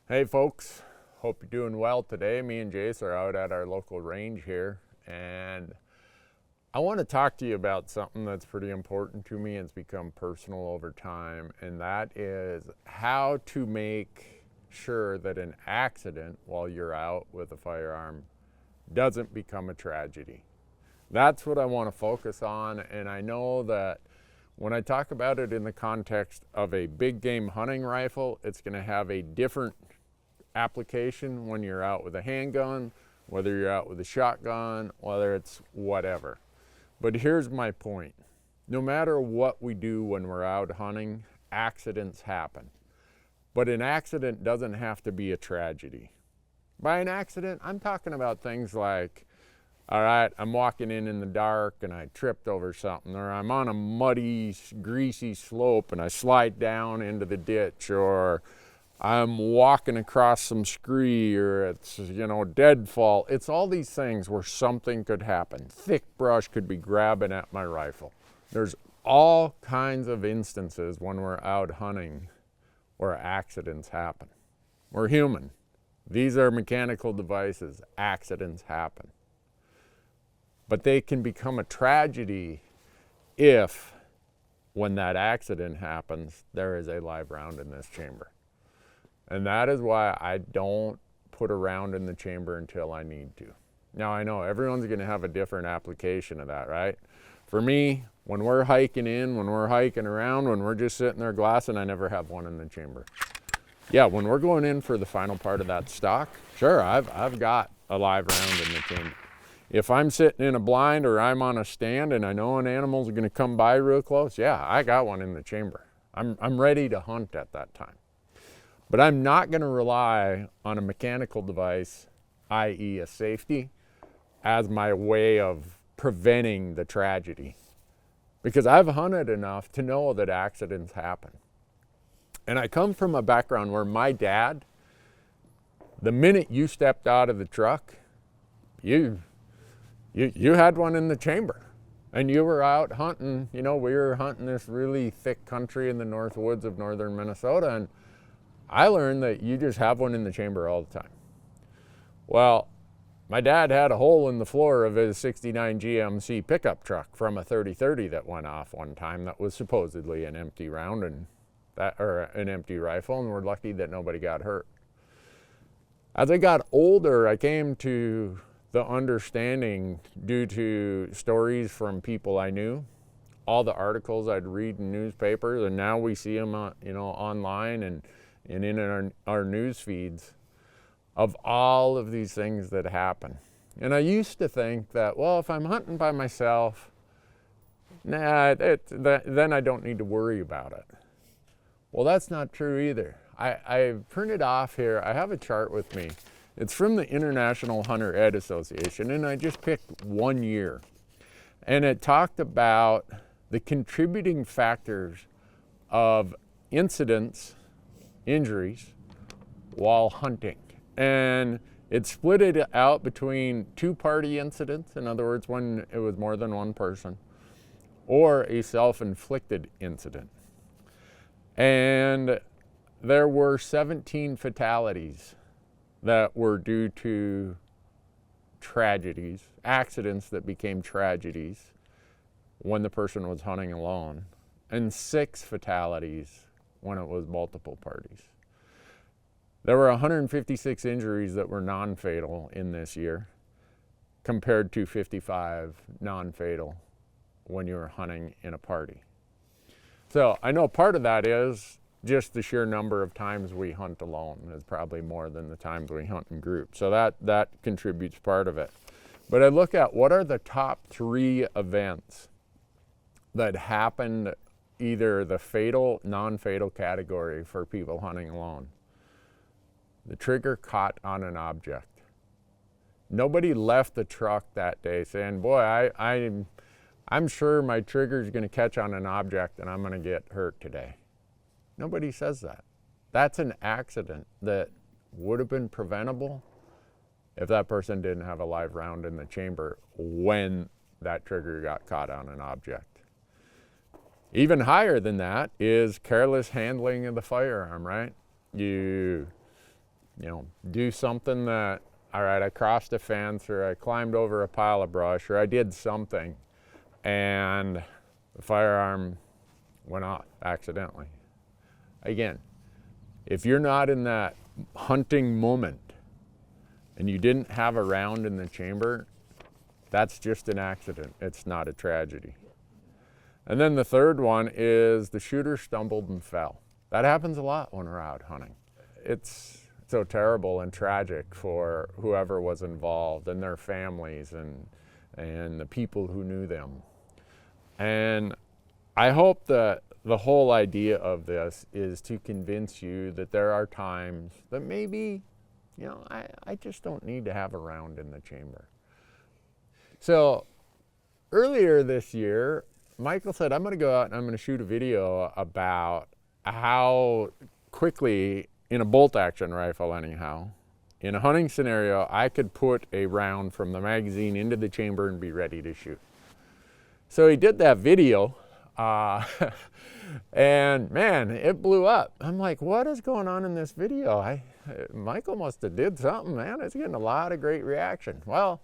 Hey folks, hope you're doing well today. Me and Jace are out at our local range here, and I want to talk to you about something that's pretty important to me. It's become personal over time, and that is how to make sure that an accident while you're out with a firearm doesn't become a tragedy. That's what I want to focus on, and I know that when I talk about it in the context of a big game hunting rifle, it's going to have a different application when you're out with a handgun, whether you're out with a shotgun, whether it's whatever. But here's my point. No matter what we do when we're out hunting, accidents happen. But an accident doesn't have to be a tragedy. By an accident, I'm talking about things like, all right, I'm walking in the dark and I tripped over something, or I'm on a muddy, greasy slope and I slide down into the ditch, or I'm walking across some scree, or it's, deadfall. It's all these things where something could happen. Thick brush could be grabbing at my rifle. There's all kinds of instances when we're out hunting where accidents happen. We're human. These are mechanical devices. Accidents happen. But they can become a tragedy if, when that accident happens, there is a live round in this chamber. And that is why I don't put a round in the chamber until I need to. Now, I know everyone's going to have a different application of that, right? For me, when we're hiking in, when we're hiking around, when we're just sitting there glassing, I never have one in the chamber. Yeah, when we're going in for the final part of that stock, sure, I've got a live round in the chamber. If I'm sitting in a blind or I'm on a stand and I know an animal's going to come by real close, yeah, I got one in the chamber. I'm ready to hunt at that time. But I'm not going to rely on a mechanical device, i.e. a safety, as my way of preventing the tragedy. Because I've hunted enough to know that accidents happen. And I come from a background where my dad, the minute you stepped out of the truck, you had one in the chamber. And you were out hunting, we were hunting this really thick country in the north woods of northern Minnesota, and I learned that you just have one in the chamber all the time. Well, my dad had a hole in the floor of his 69 GMC pickup truck from a 30-30 that went off one time that was supposedly an empty round or an empty rifle, and we're lucky that nobody got hurt. As I got older, I came to the understanding, due to stories from people I knew, all the articles I'd read in newspapers, and now we see them online and in our news feeds, of all of these things that happen. And I used to think that, well, if I'm hunting by myself, then I don't need to worry about it. Well, that's not true either. I've printed off here, I have a chart with me. It's from the International Hunter Ed Association, and I just picked 1 year. And it talked about the contributing factors of incidents, injuries, while hunting. And it split it out between two-party incidents, in other words, when it was more than one person, or a self-inflicted incident. And there were 17 fatalities that were due to tragedies, accidents that became tragedies when the person was hunting alone, and 6 fatalities when it was multiple parties. There were 156 injuries that were non-fatal in this year, compared to 55 non-fatal when you were hunting in a party. So I know part of that is just the sheer number of times we hunt alone is probably more than the times we hunt in groups. So that contributes part of it. But I look at what are the top 3 events that happened, either the fatal, non-fatal category for people hunting alone. The trigger caught on an object. Nobody left the truck that day saying, boy, I'm sure my trigger's going to catch on an object and I'm going to get hurt today. Nobody says that. That's an accident that would have been preventable if that person didn't have a live round in the chamber when that trigger got caught on an object. Even higher than that is careless handling of the firearm, right? You do something that, all right, I crossed a fence or I climbed over a pile of brush or I did something and the firearm went off accidentally. Again, if you're not in that hunting moment and you didn't have a round in the chamber, that's just an accident. It's not a tragedy. And then the third one is the shooter stumbled and fell. That happens a lot when we're out hunting. It's so terrible and tragic for whoever was involved and their families and the people who knew them. And I hope that the whole idea of this is to convince you that there are times that maybe, I just don't need to have a round in the chamber. So earlier this year, Michael said, I'm going to go out and I'm going to shoot a video about how quickly, in a bolt action rifle anyhow, in a hunting scenario, I could put a round from the magazine into the chamber and be ready to shoot. So he did that video, and man, it blew up. I'm like, what is going on in this video? Michael must have did something, man. It's getting a lot of great reaction. Well,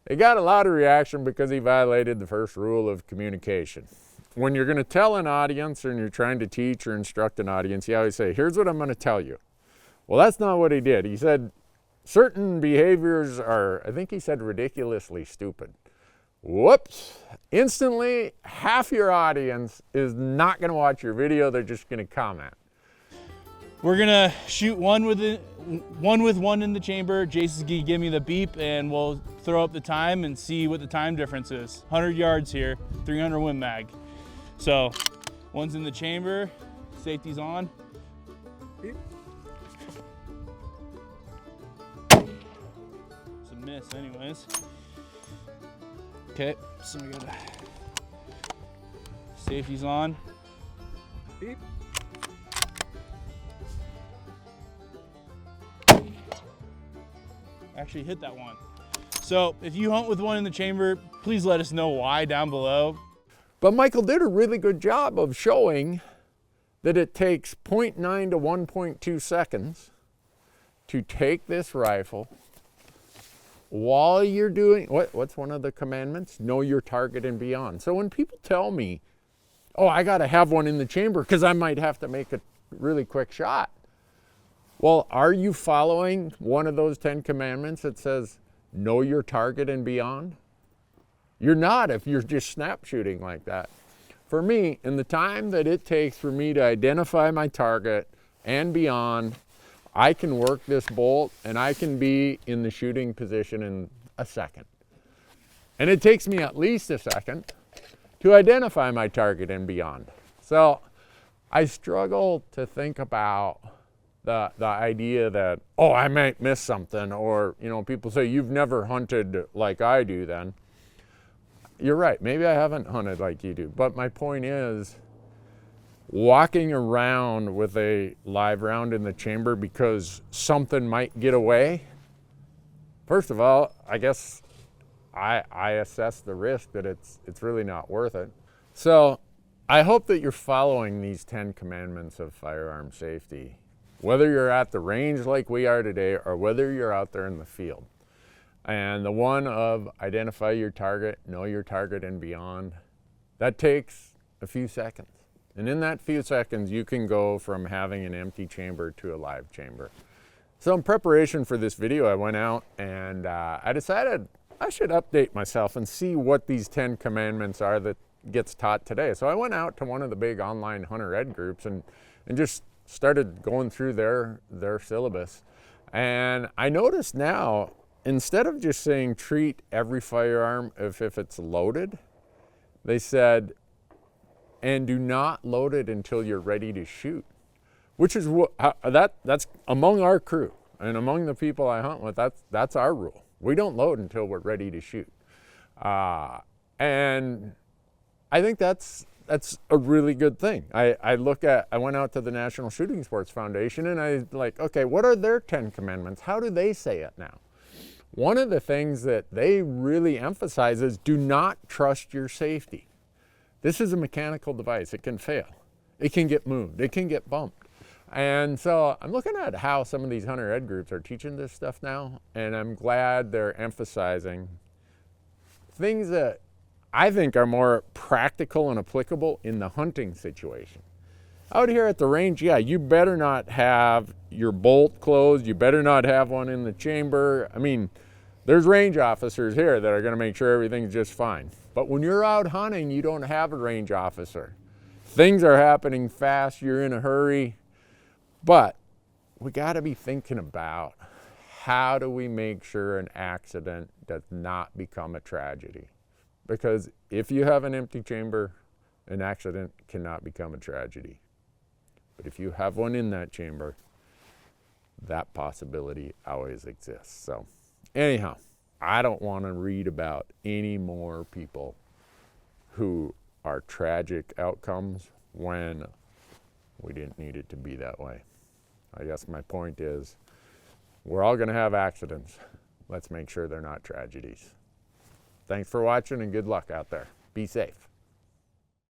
it got a lot of reaction because he violated the first rule of communication. When you're going to tell an audience and you're trying to teach or instruct an audience, you always say, here's what I'm going to tell you. Well, that's not what he did. He said certain behaviors are, I think he said, ridiculously stupid. Whoops. Instantly, half your audience is not going to watch your video. They're just going to comment. We're gonna shoot one with one in the chamber. Jason's gonna give me the beep and we'll throw up the time and see what the time difference is. 100 yards here, 300 Win Mag. So, one's in the chamber, safety's on. Beep. It's a miss anyways. Okay, so we gotta, safety's on. Beep. Actually hit that one. So if you hunt with one in the chamber, please let us know why down below. But Michael did a really good job of showing that it takes 0.9 to 1.2 seconds to take this rifle while you're doing, what's one of the commandments? Know your target and beyond. So when people tell me, oh, I gotta have one in the chamber because I might have to make a really quick shot. Well, are you following one of those 10 commandments that says, know your target and beyond? You're not if you're just snap shooting like that. For me, in the time that it takes for me to identify my target and beyond, I can work this bolt and I can be in the shooting position in a second. And it takes me at least a second to identify my target and beyond. So I struggle to think about the idea that, oh, I might miss something, or people say you've never hunted like I do. Then you're right, maybe I haven't hunted like you do, but my point is walking around with a live round in the chamber because something might get away. First of all, I guess I assess the risk that it's really not worth it. So I hope that you're following these 10 commandments of firearm safety, whether you're at the range like we are today or whether you're out there in the field. And the one of identify your target, know your target and beyond, that takes a few seconds. And in that few seconds, you can go from having an empty chamber to a live chamber. So in preparation for this video, I went out and I decided I should update myself and see what these 10 commandments are that gets taught today. So I went out to one of the big online hunter ed groups and just started going through their syllabus. And I noticed now, instead of just saying treat every firearm if it's loaded, they said, and do not load it until you're ready to shoot, which is that's among our crew and among the people I hunt with, that's our rule. We don't load until we're ready to shoot. And I think that's a really good thing. I went out to the National Shooting Sports Foundation and I like, okay, what are their 10 commandments? How do they say it now? One of the things that they really emphasize is do not trust your safety. This is a mechanical device. It can fail. It can get moved. It can get bumped. And so I'm looking at how some of these hunter ed groups are teaching this stuff now, and I'm glad they're emphasizing things that I think are more practical and applicable in the hunting situation. Out here at the range, yeah, you better not have your bolt closed. You better not have one in the chamber. I mean, there's range officers here that are going to make sure everything's just fine. But when you're out hunting, you don't have a range officer. Things are happening fast. You're in a hurry. But we got to be thinking about how do we make sure an accident does not become a tragedy? Because if you have an empty chamber, an accident cannot become a tragedy. But if you have one in that chamber, that possibility always exists. So anyhow, I don't want to read about any more people who are tragic outcomes when we didn't need it to be that way. I guess my point is, we're all going to have accidents. Let's make sure they're not tragedies. Thanks for watching and good luck out there. Be safe.